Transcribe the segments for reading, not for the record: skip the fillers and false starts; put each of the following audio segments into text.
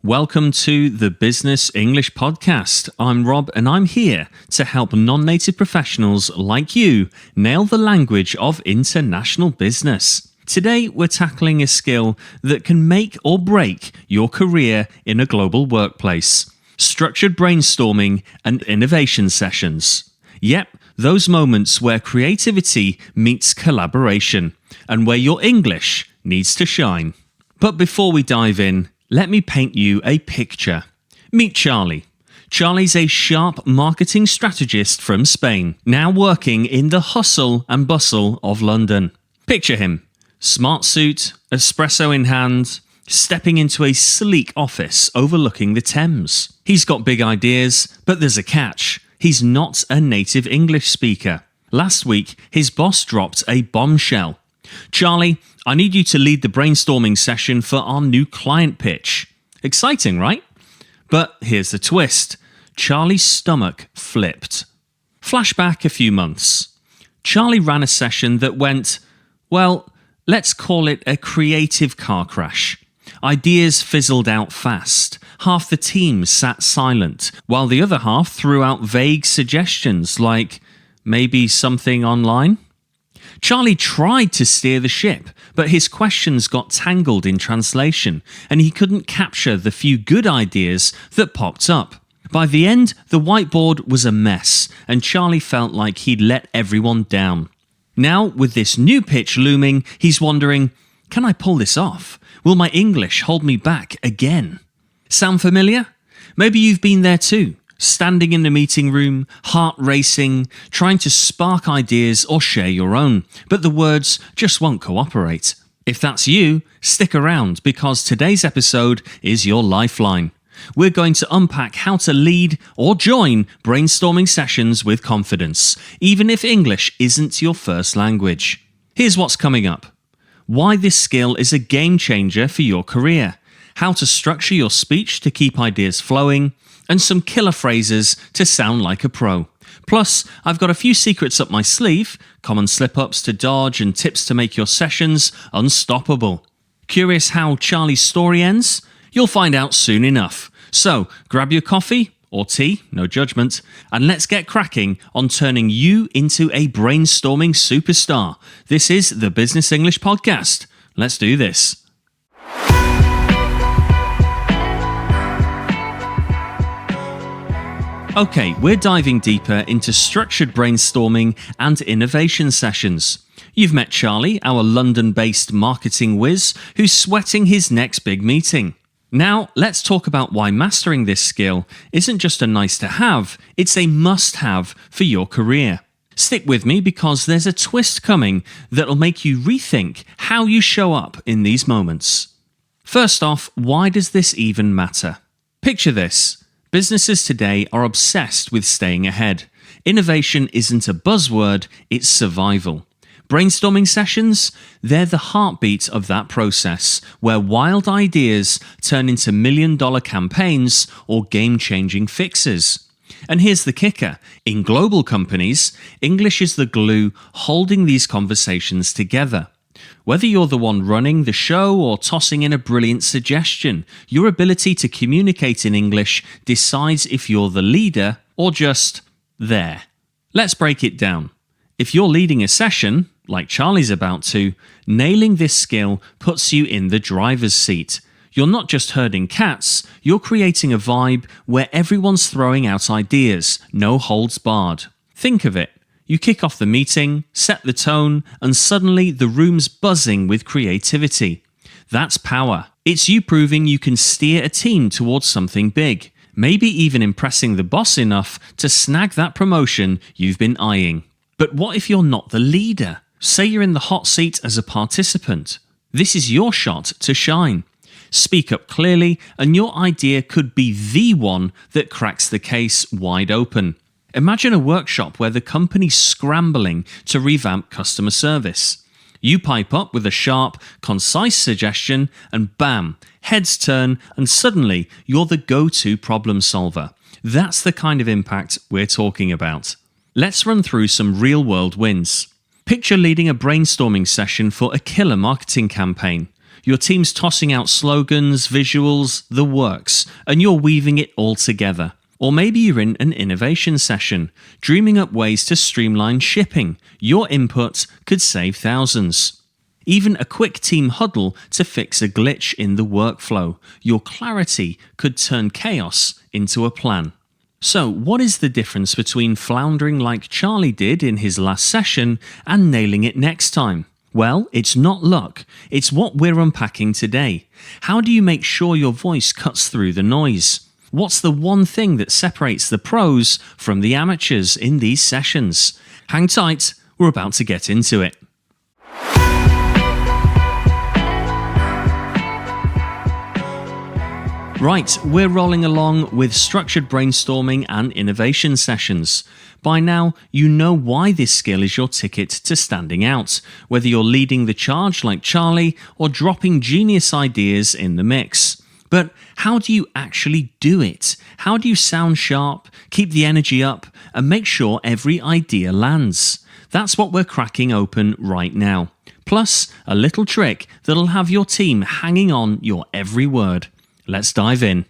Welcome to the Business English Podcast. I'm Rob and I'm here to help non-native professionals like you nail the language of international business. Today we're tackling a skill that can make or break your career in a global workplace. Structured brainstorming and innovation sessions. Yep, those moments where creativity meets collaboration and where your English needs to shine. But before we dive in, let me paint you a picture. Meet Charlie. Charlie's a sharp marketing strategist from Spain, now working in the hustle and bustle of London. Picture him. Smart suit, espresso in hand, stepping into a sleek office overlooking the Thames. He's got big ideas, but there's a catch. He's not a native English speaker. Last week, his boss dropped a bombshell. Charlie, I need you to lead the brainstorming session for our new client pitch. Exciting, right? But here's the twist. Charlie's stomach flipped. Flashback a few months. Charlie ran a session that went, well, let's call it a creative car crash. Ideas fizzled out fast. Half the team sat silent, while the other half threw out vague suggestions like, maybe something online? Charlie tried to steer the ship, but his questions got tangled in translation, and he couldn't capture the few good ideas that popped up. By the end, the whiteboard was a mess, and Charlie felt like he'd let everyone down. Now, with this new pitch looming, he's wondering, can I pull this off? Will my English hold me back again? Sound familiar? Maybe you've been there too. Standing in the meeting room, heart racing, trying to spark ideas or share your own, but the words just won't cooperate. If that's you, stick around because today's episode is your lifeline. We're going to unpack how to lead or join brainstorming sessions with confidence, even if English isn't your first language. Here's what's coming up. Why this skill is a game changer for your career. How to structure your speech to keep ideas flowing, and some killer phrases to sound like a pro. Plus, I've got a few secrets up my sleeve, common slip-ups to dodge and tips to make your sessions unstoppable. Curious how Charlie's story ends? You'll find out soon enough. So, grab your coffee, or tea, no judgment, and let's get cracking on turning you into a brainstorming superstar. This is the Business English Podcast. Let's do this. Okay, we're diving deeper into structured brainstorming and innovation sessions. You've met Charlie, our London-based marketing whiz, who's sweating his next big meeting. Now, let's talk about why mastering this skill isn't just a nice to have, it's a must-have for your career. Stick with me because there's a twist coming that'll make you rethink how you show up in these moments. First off, why does this even matter? Picture this. Businesses today are obsessed with staying ahead. Innovation isn't a buzzword, it's survival. Brainstorming sessions, they're the heartbeat of that process, where wild ideas turn into million-dollar campaigns or game-changing fixes. And here's the kicker. In global companies, English is the glue holding these conversations together. Whether you're the one running the show or tossing in a brilliant suggestion, your ability to communicate in English decides if you're the leader or just there. Let's break it down. If you're leading a session, like Charlie's about to, nailing this skill puts you in the driver's seat. You're not just herding cats, you're creating a vibe where everyone's throwing out ideas, no holds barred. Think of it. You kick off the meeting, set the tone, and suddenly the room's buzzing with creativity. That's power. It's you proving you can steer a team towards something big, maybe even impressing the boss enough to snag that promotion you've been eyeing. But what if you're not the leader? Say you're in the hot seat as a participant. This is your shot to shine. Speak up clearly, and your idea could be the one that cracks the case wide open. Imagine a workshop where the company's scrambling to revamp customer service. You pipe up with a sharp, concise suggestion and bam, heads turn and suddenly you're the go-to problem solver. That's the kind of impact we're talking about. Let's run through some real-world wins. Picture leading a brainstorming session for a killer marketing campaign. Your team's tossing out slogans, visuals, the works, and you're weaving it all together. Or maybe you're in an innovation session, dreaming up ways to streamline shipping. Your input could save thousands. Even a quick team huddle to fix a glitch in the workflow. Your clarity could turn chaos into a plan. So, what is the difference between floundering like Charlie did in his last session and nailing it next time? Well, it's not luck. It's what we're unpacking today. How do you make sure your voice cuts through the noise? What's the one thing that separates the pros from the amateurs in these sessions? Hang tight, we're about to get into it. Right, we're rolling along with structured brainstorming and innovation sessions. By now, you know why this skill is your ticket to standing out, whether you're leading the charge like Charlie or dropping genius ideas in the mix. But how do you actually do it? How do you sound sharp, keep the energy up, and make sure every idea lands? That's what we're cracking open right now. Plus, a little trick that'll have your team hanging on your every word. Let's dive in.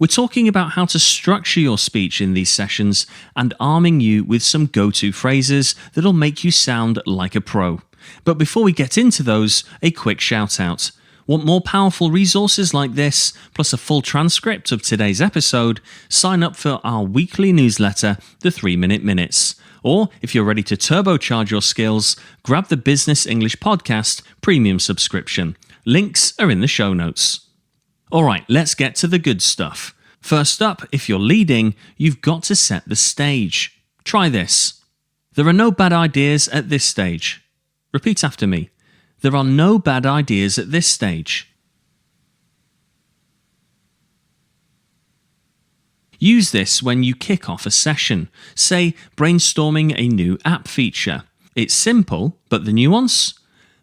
We're talking about how to structure your speech in these sessions and arming you with some go-to phrases that'll make you sound like a pro. But before we get into those, a quick shout out. Want more powerful resources like this, plus a full transcript of today's episode? Sign up for our weekly newsletter, the 3-Minute Minutes. Or, if you're ready to turbocharge your skills, grab the Business English Podcast Premium subscription. Links are in the show notes. Alright, let's get to the good stuff. First up, if you're leading, you've got to set the stage. Try this. There are no bad ideas at this stage. Repeat after me. There are no bad ideas at this stage. Use this when you kick off a session, say brainstorming a new app feature. It's simple, but the nuance?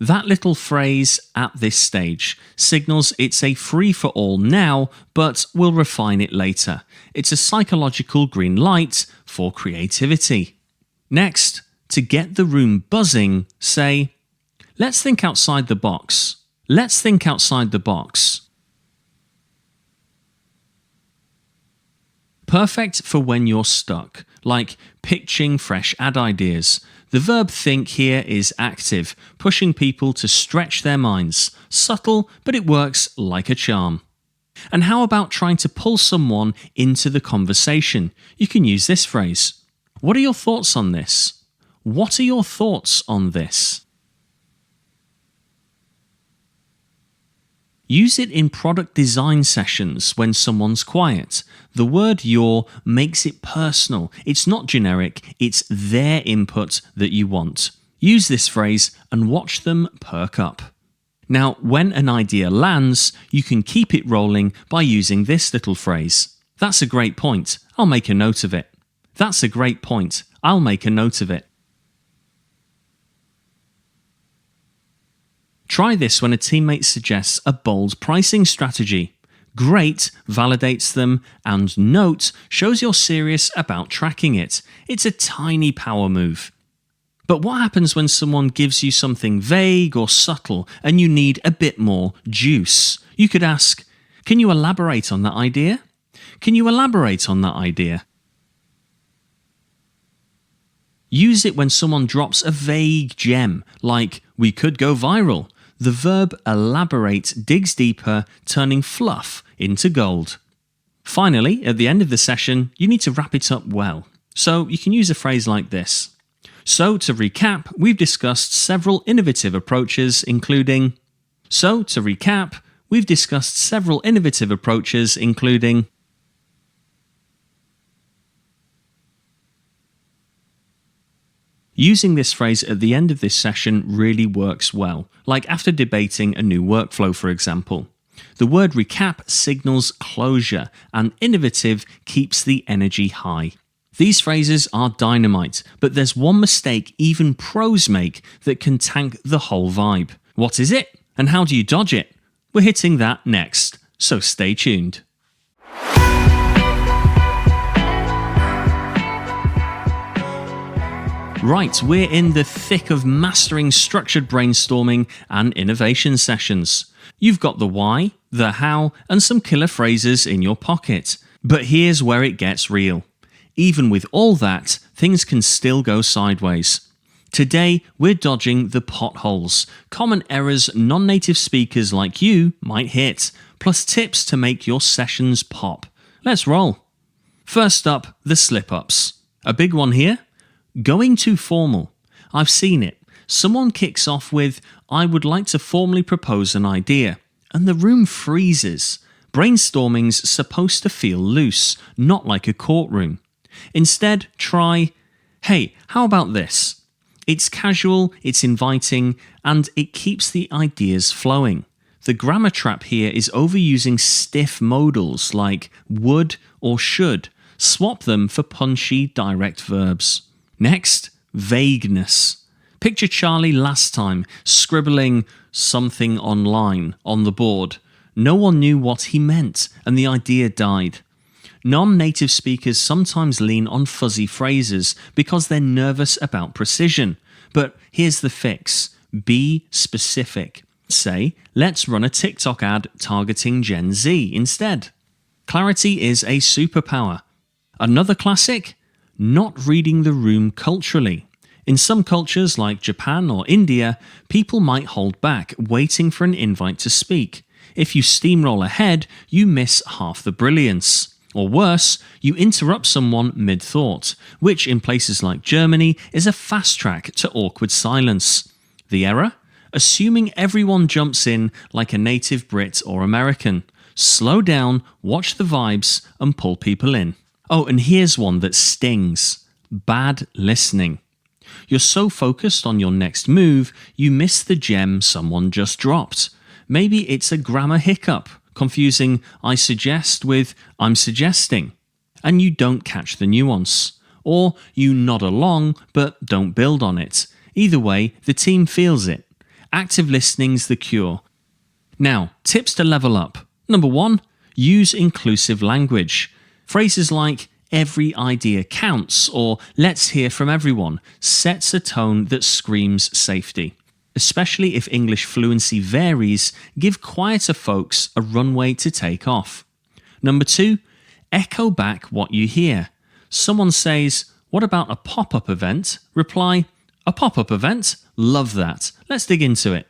That little phrase, at this stage, signals it's a free-for-all now, but we'll refine it later. It's a psychological green light for creativity. Next, to get the room buzzing, say, let's think outside the box. Let's think outside the box. Perfect for when you're stuck, like pitching fresh ad ideas. The verb think here is active, pushing people to stretch their minds. Subtle, but it works like a charm. And how about trying to pull someone into the conversation? You can use this phrase. What are your thoughts on this? What are your thoughts on this? Use it in product design sessions when someone's quiet. The word your makes it personal. It's not generic, it's their input that you want. Use this phrase and watch them perk up. Now, when an idea lands, you can keep it rolling by using this little phrase. That's a great point. I'll make a note of it. That's a great point. I'll make a note of it. Try this when a teammate suggests a bold pricing strategy. Great validates them, and note shows you're serious about tracking it. It's a tiny power move. But what happens when someone gives you something vague or subtle and you need a bit more juice? You could ask, can you elaborate on that idea? Can you elaborate on that idea? Use it when someone drops a vague gem, like, we could go viral. The verb elaborate digs deeper, turning fluff into gold. Finally, at the end of the session, you need to wrap it up well. So you can use a phrase like this. So to recap, we've discussed several innovative approaches, including... Using this phrase at the end of this session really works well, like after debating a new workflow, for example. The word recap signals closure, and innovative keeps the energy high. These phrases are dynamite, but there's one mistake even pros make that can tank the whole vibe. What is it? And how do you dodge it? We're hitting that next, so stay tuned. Right, we're in the thick of mastering structured brainstorming and innovation sessions. You've got the why, the how, and some killer phrases in your pocket. But here's where it gets real. Even with all that, things can still go sideways. Today, we're dodging the potholes, common errors non-native speakers like you might hit, plus tips to make your sessions pop. Let's roll. First up, the slip-ups. A big one here? Going too formal. I've seen it. Someone kicks off with, "I would like to formally propose an idea," and the room freezes. Brainstorming's supposed to feel loose, not like a courtroom. Instead, try, "Hey, how about this?" It's casual, it's inviting, and it keeps the ideas flowing. The grammar trap here is overusing stiff modals like would or should. Swap them for punchy, direct verbs. Next, vagueness. Picture Charlie last time, scribbling something online on the board. No one knew what he meant, and the idea died. Non-native speakers sometimes lean on fuzzy phrases because they're nervous about precision. But here's the fix. Be specific. Say, "Let's run a TikTok ad targeting Gen Z" instead. Clarity is a superpower. Another classic? Not reading the room culturally. In some cultures like Japan or India, people might hold back, waiting for an invite to speak. If you steamroll ahead, you miss half the brilliance. Or worse, you interrupt someone mid-thought, which in places like Germany is a fast track to awkward silence. The error? Assuming everyone jumps in like a native Brit or American. Slow down, watch the vibes, and pull people in. Oh, and here's one that stings. Bad listening. You're so focused on your next move, you miss the gem someone just dropped. Maybe it's a grammar hiccup, confusing "I suggest" with "I'm suggesting," and you don't catch the nuance. Or you nod along but don't build on it. Either way, the team feels it. Active listening's the cure. Now, tips to level up. Number 1, use inclusive language. Phrases like "every idea counts" or "let's hear from everyone" sets a tone that screams safety. Especially if English fluency varies, give quieter folks a runway to take off. Number 2, echo back what you hear. Someone says, "What about a pop-up event?" Reply, "A pop-up event? Love that. Let's dig into it."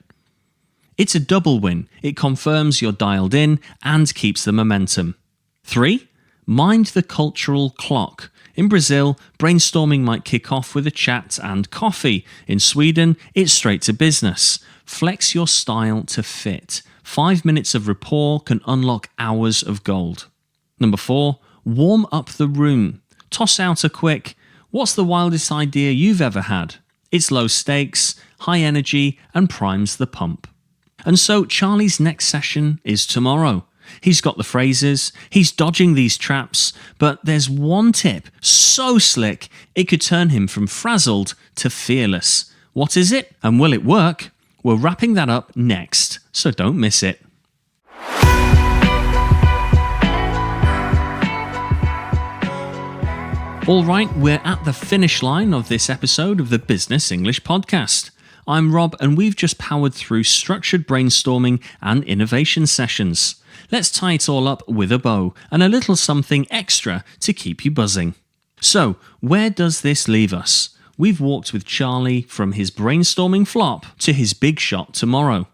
It's a double win. It confirms you're dialed in and keeps the momentum. 3, mind the cultural clock. In Brazil, brainstorming might kick off with a chat and coffee. In Sweden, it's straight to business. Flex your style to fit. 5 minutes of rapport can unlock hours of gold. Number 4, warm up the room. Toss out a quick, "What's the wildest idea you've ever had?" It's low stakes, high energy, and primes the pump. And so Charlie's next session is tomorrow. He's got the phrases, he's dodging these traps, but there's one tip so slick it could turn him from frazzled to fearless. What is it, and will it work? We're wrapping that up next, so don't miss it. Alright, we're at the finish line of this episode of the Business English Podcast. I'm Rob, and we've just powered through structured brainstorming and innovation sessions. Let's tie it all up with a bow and a little something extra to keep you buzzing. So, where does this leave us? We've walked with Charlie from his brainstorming flop to his big shot tomorrow.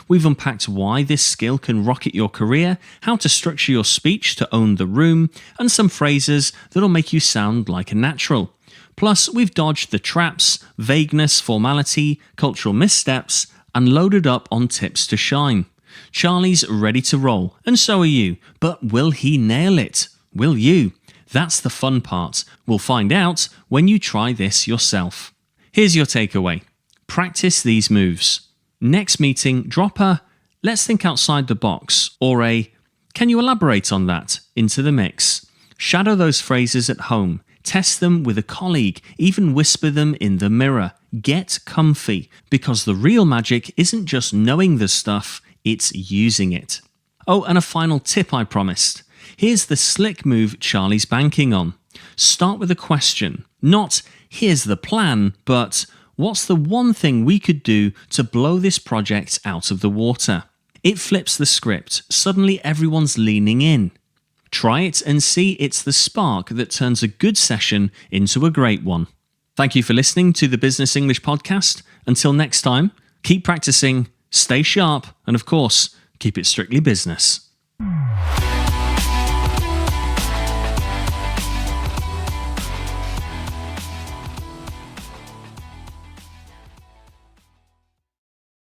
We've unpacked why this skill can rocket your career, how to structure your speech to own the room, and some phrases that'll make you sound like a natural. Plus, we've dodged the traps, vagueness, formality, cultural missteps, and loaded up on tips to shine. Charlie's ready to roll, and so are you, but will he nail it? Will you? That's the fun part. We'll find out when you try this yourself. Here's your takeaway. Practice these moves. Next meeting, drop a "let's think outside the box" or a "can you elaborate on that" into the mix. Shadow those phrases at home. Test them with a colleague, even whisper them in the mirror. Get comfy, because the real magic isn't just knowing the stuff, it's using it. Oh, and a final tip I promised. Here's the slick move Charlie's banking on. Start with a question. Not, "here's the plan," but "what's the one thing we could do to blow this project out of the water?" It flips the script. Suddenly everyone's leaning in. Try it and see it's the spark that turns a good session into a great one. Thank you for listening to the Business English Podcast. Until next time, keep practicing, stay sharp, and of course, keep it strictly business.